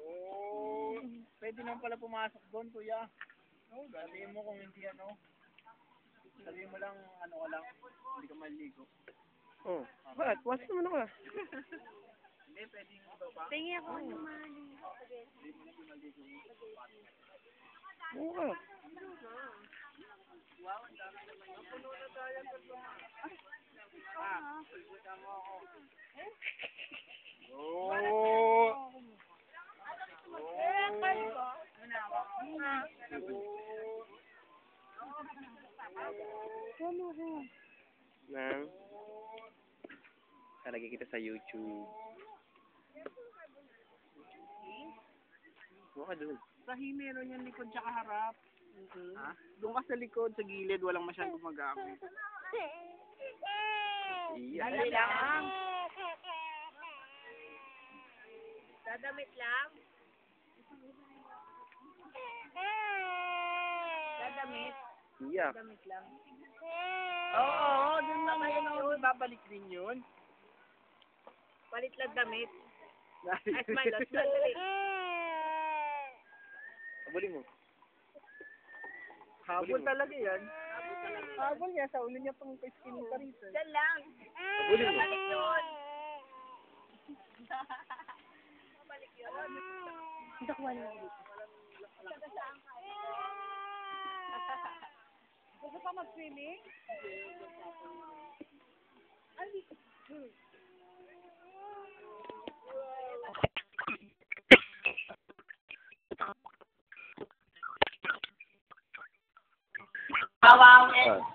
Oh, pwede naman pala pumasok doon, kuya. Sabihin mo kung hindi ano. Sabihin mo lang, ano ka lang, hindi ka maligo. Oh. Bakit? Wasok naman ako. Hindi, pwedeng baba. Tingin ako ano mali. Oo ka. Wow, ang dami naman yan. Napuno na tayo sa mga. Pagbuta mo ako. Oh! Nang talagay kita sa YouTube. Mukha doon. Sa meron yung likod tsaka harap. Ha? Doon ka sa likod, sa gilid, walang masyadong gumagamit. Iya. Dali lang. Dadamit lang. Dadamit. Iya. Dadamit lang. Oo, doon lang yun. Babalik din yun. Palit lang damit. At Dahil- malot. Dali. Abulin mo. Habol talaga yan. Habol niya, sa ulo niya pang skin pa rito. Diyan lang. Abulin mo. Balik yun. Balik yun. Hindi ko wala dito. Gusto ka mag-swimming? Ah.